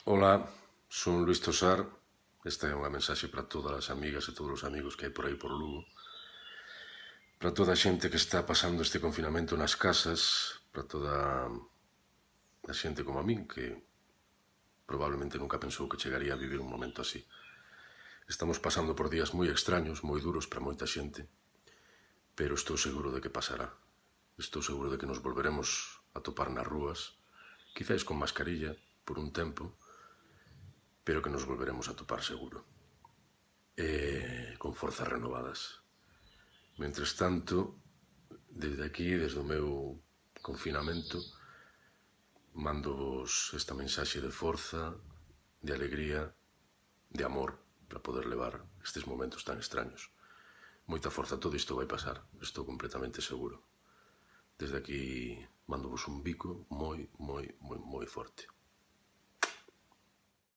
Ola, son Luís Tosar. Esta é unha mensaxe para todas as amigas e todos os amigos que hai por aí por Lugo. Para toda a xente que está pasando este confinamento nas casas, para toda a xente como a min, que probablemente nunca pensou que chegaría a vivir un momento así. Estamos pasando por días moi extraños, moi duros para moita xente, pero estou seguro de que pasará. Estou seguro de que nos volveremos a topar nas rúas, quizáis con mascarilla por un tempo, pero que nos volveremos a topar seguro. Con forzas renovadas. Mentres tanto, desde aquí, desde o meu confinamento, mando-vos esta mensaxe de forza, de alegría, de amor, para poder levar estes momentos tan extraños. Moita forza, todo isto vai pasar, estou completamente seguro. Desde aquí, mando-vos un bico moi forte.